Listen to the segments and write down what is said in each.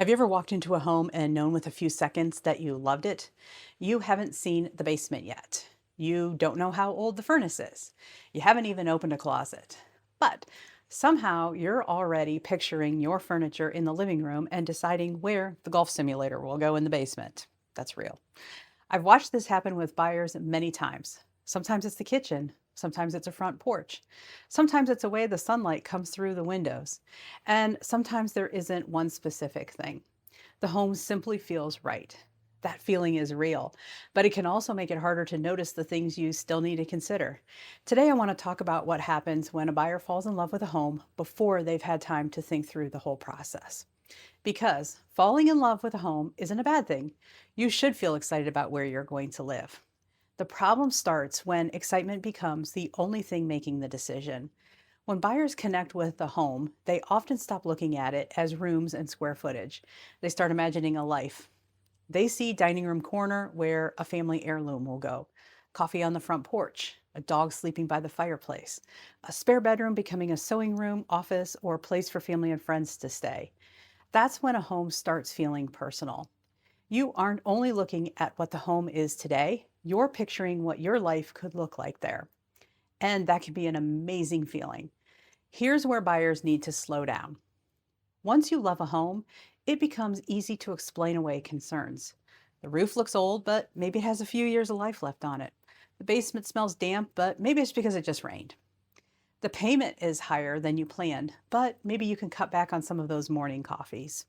Have you ever walked into a home and known with a few seconds that you loved it? You haven't seen the basement yet. You don't know how old the furnace is. You haven't even opened a closet. But somehow you're already picturing your furniture in the living room and deciding where the golf simulator will go in the basement. That's real. I've watched this happen with buyers many times. Sometimes it's the kitchen, sometimes it's a front porch, sometimes it's a way the sunlight comes through the windows, and sometimes there isn't one specific thing. The home simply feels right. That feeling is real, but it can also make it harder to notice the things you still need to consider. Today, I want to talk about what happens when a buyer falls in love with a home before they've had time to think through the whole process. Because falling in love with a home isn't a bad thing. You should feel excited about where you're going to live. The problem starts when excitement becomes the only thing making the decision. When buyers connect with the home, they often stop looking at it as rooms and square footage. They start imagining a life. They see dining room corner where a family heirloom will go, coffee on the front porch, a dog sleeping by the fireplace, a spare bedroom becoming a sewing room, office, or place for family and friends to stay. That's when a home starts feeling personal. You aren't only looking at what the home is today, you're picturing what your life could look like there. And that can be an amazing feeling. Here's where buyers need to slow down. Once you love a home, it becomes easy to explain away concerns. The roof looks old, but maybe it has a few years of life left on it. The basement smells damp, but maybe it's because it just rained. The payment is higher than you planned, but maybe you can cut back on some of those morning coffees.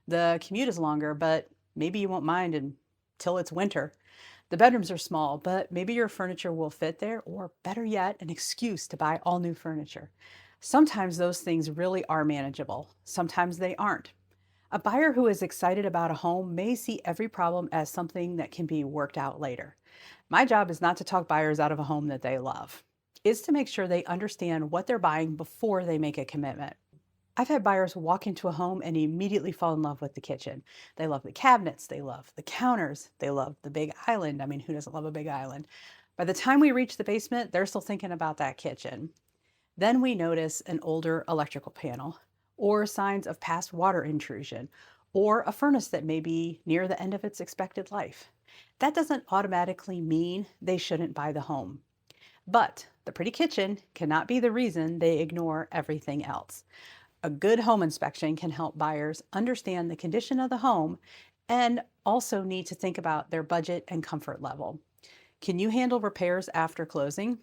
The commute is longer, but maybe you won't mind until it's winter. The bedrooms are small, but maybe your furniture will fit there, or better yet, an excuse to buy all new furniture. Sometimes those things really are manageable, sometimes they aren't. A buyer who is excited about a home may see every problem as something that can be worked out later. My job is not to talk buyers out of a home that they love. It's to make sure they understand what they're buying before they make a commitment. I've had buyers walk into a home and immediately fall in love with the kitchen. They love the cabinets, they love the counters, they love the big island. I mean, who doesn't love a big island? By the time we reach the basement, they're still thinking about that kitchen. Then we notice an older electrical panel, or signs of past water intrusion, or a furnace that may be near the end of its expected life. That doesn't automatically mean they shouldn't buy the home. But the pretty kitchen cannot be the reason they ignore everything else. A good home inspection can help buyers understand the condition of the home and also need to think about their budget and comfort level. Can you handle repairs after closing?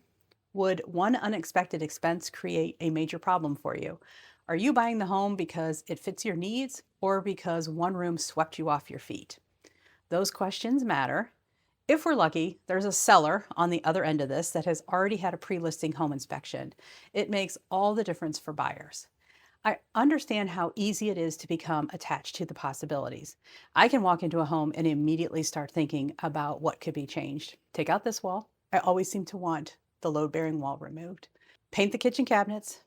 Would one unexpected expense create a major problem for you? Are you buying the home because it fits your needs or because one room swept you off your feet? Those questions matter. If we're lucky, there's a seller on the other end of this that has already had a pre-listing home inspection. It makes all the difference for buyers. I understand how easy it is to become attached to the possibilities. I can walk into a home and immediately start thinking about what could be changed. Take out this wall. I always seem to want the load-bearing wall removed. Paint the kitchen cabinets.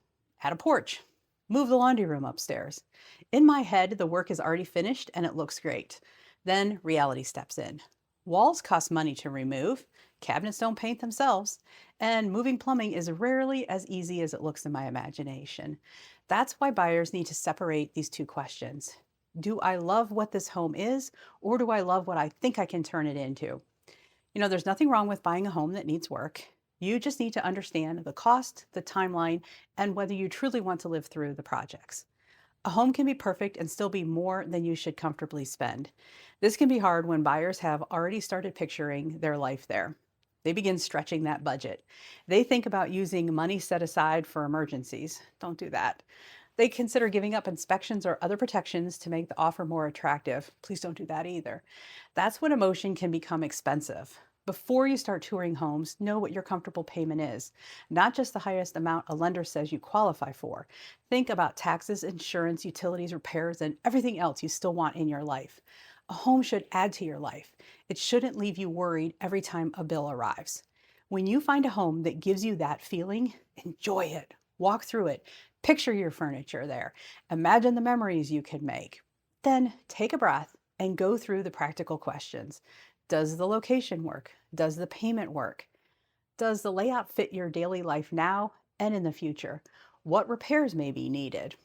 Add a porch. Move the laundry room upstairs. In my head, the work is already finished and it looks great. Then reality steps in. Walls cost money to remove. Cabinets don't paint themselves. And moving plumbing is rarely as easy as it looks in my imagination. That's why buyers need to separate these two questions. Do I love what this home is, or do I love what I think I can turn it into? There's nothing wrong with buying a home that needs work. You just need to understand the cost, the timeline, and whether you truly want to live through the projects. A home can be perfect and still be more than you should comfortably spend. This can be hard when buyers have already started picturing their life there. They begin stretching that budget. They think about using money set aside for emergencies. Don't do that. They consider giving up inspections or other protections to make the offer more attractive. Please don't do that either. That's when emotion can become expensive. Before you start touring homes, know what your comfortable payment is, not just the highest amount a lender says you qualify for. Think about taxes, insurance, utilities, repairs, and everything else you still want in your life. A home should add to your life. It shouldn't leave you worried every time a bill arrives. When you find a home that gives you that feeling, enjoy it. Walk through it. Picture your furniture there. Imagine the memories you could make. Then take a breath and go through the practical questions. Does the location work? Does the payment work? Does the layout fit your daily life now and in the future? What repairs may be needed?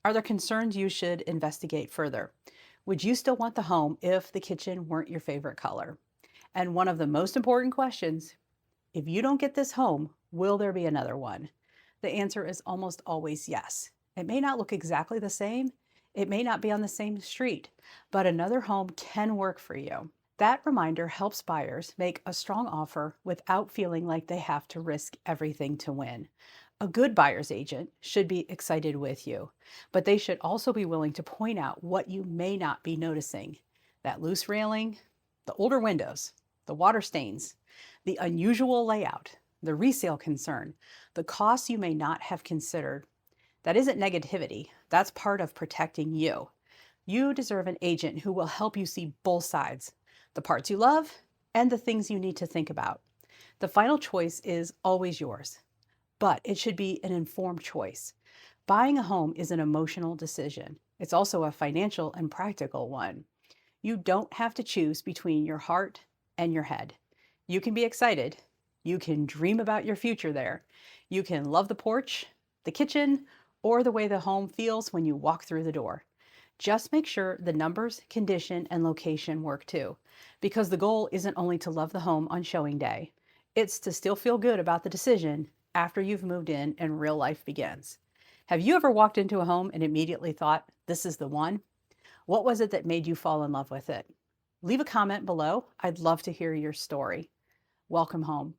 Are there concerns you should investigate further? Would you still want the home if the kitchen weren't your favorite color? And one of the most important questions, if you don't get this home, will there be another one? The answer is almost always yes. It may not look exactly the same, it may not be on the same street, but another home can work for you. That reminder helps buyers make a strong offer without feeling like they have to risk everything to win. A good buyer's agent should be excited with you, but they should also be willing to point out what you may not be noticing. That loose railing, the older windows, the water stains, the unusual layout, the resale concern, the costs you may not have considered. That isn't negativity, that's part of protecting you. You deserve an agent who will help you see both sides, the parts you love and the things you need to think about. The final choice is always yours, but it should be an informed choice. Buying a home is an emotional decision. It's also a financial and practical one. You don't have to choose between your heart and your head. You can be excited. You can dream about your future there. You can love the porch, the kitchen, or the way the home feels when you walk through the door. Just make sure the numbers, condition, and location work too, because the goal isn't only to love the home on showing day, it's to still feel good about the decision after you've moved in and real life begins. Have you ever walked into a home and immediately thought, this is the one? What was it that made you fall in love with it? Leave a comment below. I'd love to hear your story. Welcome home.